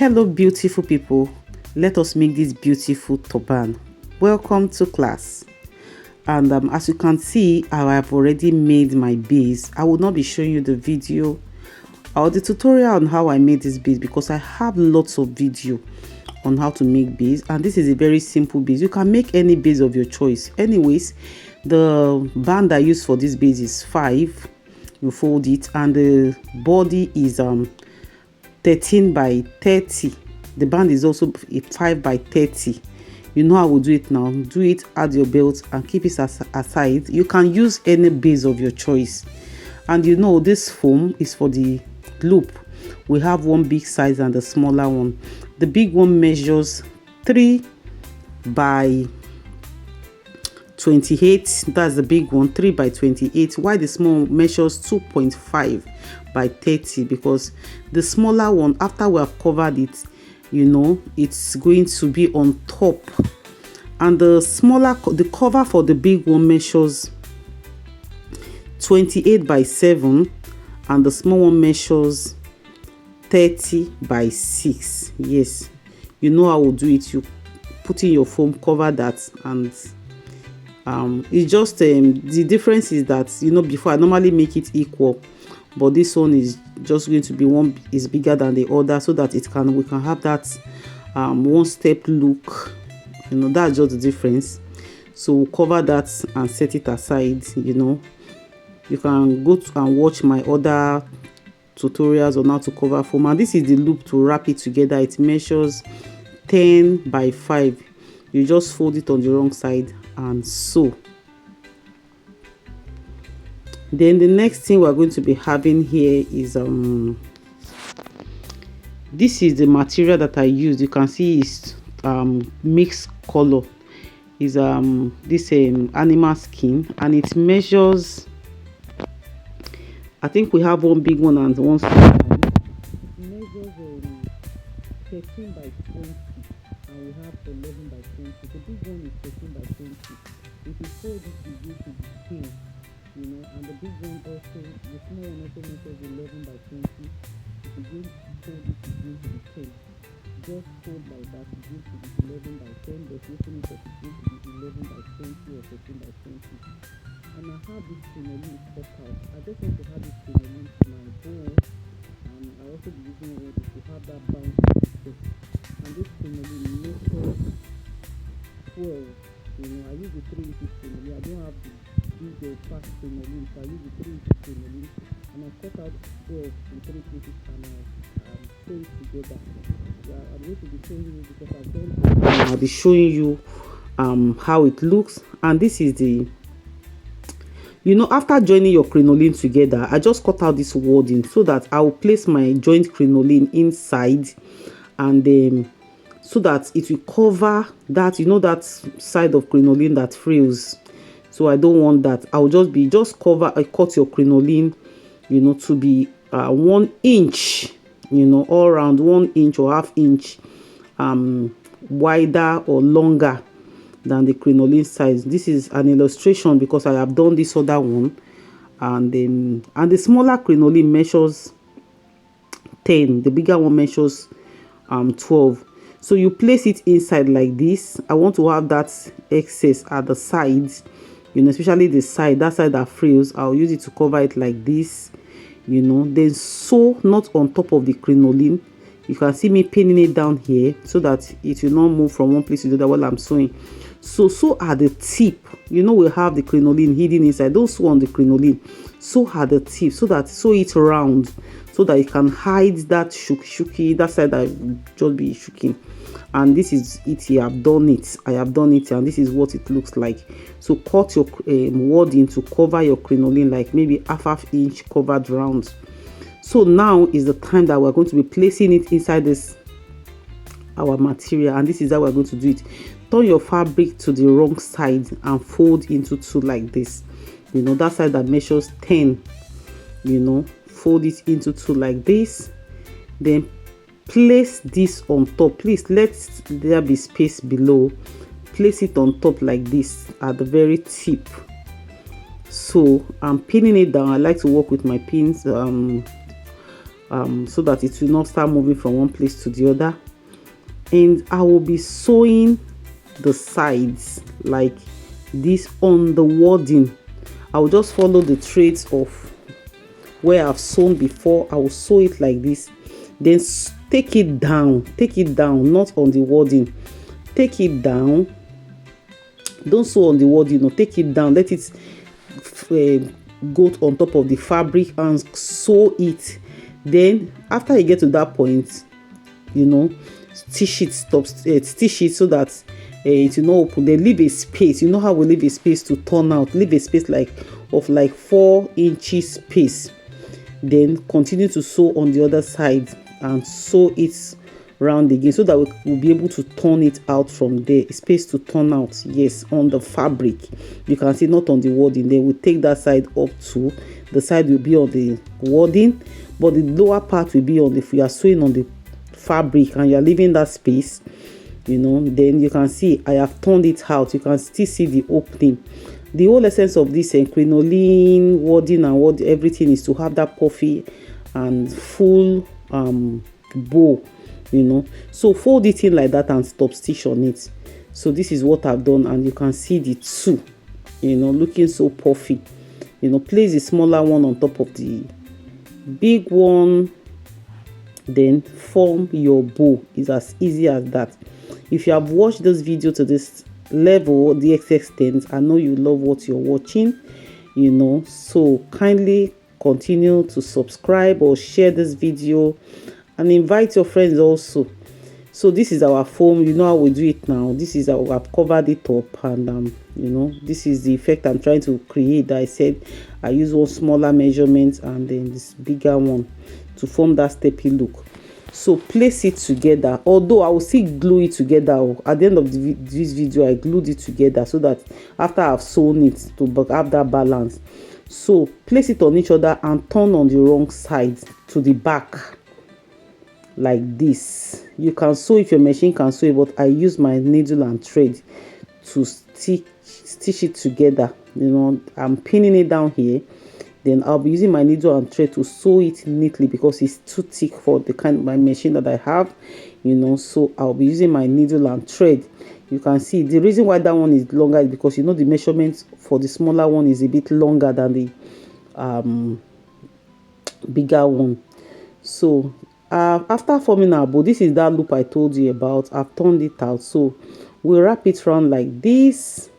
Hello beautiful people, let us make this beautiful turban. Welcome to class. And as you can see, I have already made my base. I will not be showing you the video or the tutorial on how I made this base because I have lots of video on how to make base, and this is a very simple base. You can make any base of your choice. Anyways, the band I use for this base is 5. You fold it, and the body is 13 by 30. The band is also 5 by 30. You know how we do it now. Do it, add your belt and keep it aside. You can use any base of your choice. And you know this foam is for the loop. We have one big size and the smaller one. The big one measures 3 by 28. That's the big one, 3 by 28, while the small one measures 2.5 by 30, because the smaller one, after we have covered it, you know, it's going to be on top. And the cover for the big one measures 28 by 7, and the small one measures 30 by 6. Yes, you know how we'll do it. You put in your foam, cover that, and it's just the difference is that, you know, before I normally make it equal, but this one is just going to be one is bigger than the other, so that we can have that one step look. You know, that's just the difference. So we'll cover that and set it aside. You know, you can go and watch my other tutorials on how to cover foam. And this is the loop to wrap it together. It measures 10 by 5. You just fold it on the wrong side and sew. Then the next thing we're going to be having here is this is the material that I used. You can see it's mixed color. Is this animal skin, and it measures, I think we have one big one and one small one. It measures 13 by 20, and we have 11 by 20. The big one is 13 by 20. If you fold it, you go to the scale, you know, and the big one also, the small one also measures 11 by 20. If you go to fold it, you go to the scale. Just fold like that, you go to the 11 by 10, but you open it up, you go to the 11 by 20 or 13 by 20. And I have this crinoline cut out. I just want to have this crinoline to my bowl, and I also be using it to have that bounce. And this crinoline measures 12. You know, I use the 3 inches crinoline. I don't have the big fast crinoline, so I use the 3 inches crinoline, and I cut out 12 in 3 pieces, and I sew it together. Yeah, I'm going to be showing you because I've done it. I'll be showing you how it looks. And this is the, you know, after joining your crinoline together, I just cut out this wording so that I will place my joint crinoline inside, and then so that it will cover that, you know, that side of crinoline that frills. So I don't want that. I'll just cover. I cut your crinoline, you know, to be 1 inch, you know, all around 1 inch or ½ inch wider or longer than the crinoline size. This is an illustration because I have done this other one, and the smaller crinoline measures 10, the bigger one measures 12. So you place it inside like this. I want to have that excess at the sides, you know, especially the side, that side that frills. I'll use it to cover it like this, you know. Then sew not on top of the crinoline. You can see me pinning it down here so that it will not move from one place to the other while I'm sewing. So at the tip, you know, we have the crinoline hidden inside. Don't sew on the crinoline, sew at the tip, sew it round so that you can hide that shuki, that side that will just be shuking. And this is it here. I have done it, and this is what it looks like. So cut your wording to cover your crinoline, like maybe ½ inch covered round. So now is the time that we're going to be placing it inside this our material, and this is how we're going to do it. Turn your fabric to the wrong side and fold into 2 like this. You know, that side that measures 10, you know, fold it into 2 like this. Then place this on top. Please let there be space below. Place it on top like this at the very tip. So I'm pinning it down. I like to work with my pins so that it will not start moving from one place to the other. And I will be sewing the sides like this on the wording. I will just follow the threads of where I've sewn before. I will sew it like this, then take it down, not on the wording. Take it down, don't sew on the wording, no, take it down, let it go on top of the fabric and sew it. Then after you get to that point, you know, stitch it, stitch it so that it will not open. Then leave a space. You know how we leave a space to turn out, leave a space of 4 inches space. Then continue to sew on the other side and sew it round again, so that we'll be able to turn it out from there. Space to turn out, yes, on the fabric. You can see, not on the wording. Then we take that side up to the side will be on the wording, but the lower part will be on the, if you are sewing on the fabric and you are leaving that space, you know, then you can see I have turned it out. You can still see the opening. The whole essence of this crinoline wording and what everything is to have that puffy and full bow, you know. So fold it in like that and stop stitch on it. So this is what I've done, and you can see the two, you know, looking so puffy. You know, place the smaller one on top of the big one, then form your bow. It's as easy as that. If you have watched this video to this level, the extent, I know you love what you're watching, you know, so kindly continue to subscribe or share this video and invite your friends also. So this is our foam. You know how we do it now. This is how I've covered it up, and you know, this is the effect I'm trying to create. I said I use one smaller measurement and then this bigger one to form that steppy look. So place it together, although I will still glue it together. At the end of this video, I glued it together so that after I've sewn it to have that balance. So place it on each other and turn on the wrong side to the back like this. You can sew if your machine can sew it, but I use my needle and thread to stitch it together. You know, I'm pinning it down here. Then I'll be using my needle and thread to sew it neatly because it's too thick for the kind of my machine that I have, you know. So I'll be using my needle and thread. You can see the reason why that one is longer is because, you know, the measurement for the smaller one is a bit longer than the bigger one. So after forming our bow, this is that loop I told you about. I've turned it out, so we'll wrap it around like this,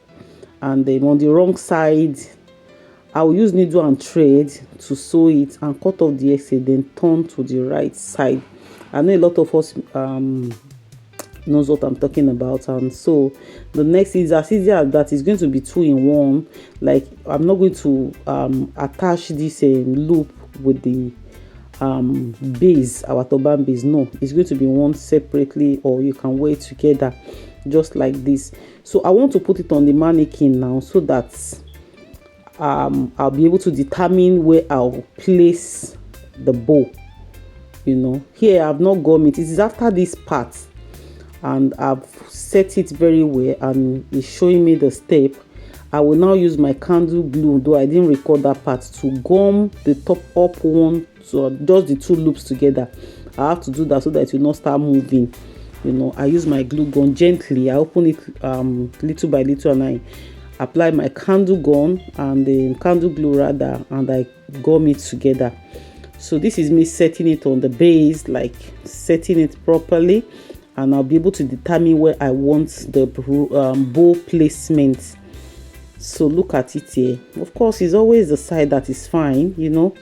and then on the wrong side I will use needle and thread to sew it and cut off the excess, then turn to the right side. I know a lot of us knows what I'm talking about, and so the next is as easy as that. It's going to be 2 in 1. Like, I'm not going to attach this loop with the base, our turban base. No, it's going to be one separately, or you can wear it together just like this. So I want to put it on the mannequin now, so that I'll be able to determine where I'll place the bow. You know, here I've not gum it. It is after this part, and I've set it very well, and it's showing me the step. I will now use my candle glue, though I didn't record that part, to gum the top up one, so just the 2 loops together. I have to do that so that it will not start moving. You know, I use my glue gun gently. I open it little by little, and I apply my candle gun and the candle glue rather, and I gum it together. So this is me setting it on the base, like setting it properly, and I'll be able to determine where I want the bow placement. So look at it here. Of course, it's always the side that is fine, you know.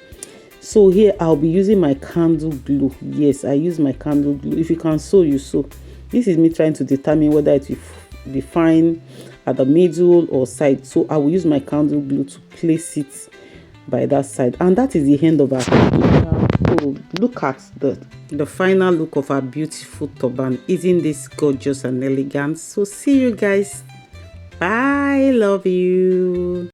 So here I'll be using my candle glue. Yes, I use my candle glue. If you can sew, you sew. This is me trying to determine whether it will be fine at the middle or side. So I will use my candle glue to place it by that side, and that is the end of our turban. So look at the final look of our beautiful turban. Isn't this gorgeous and elegant? So see you guys. Bye. Love you.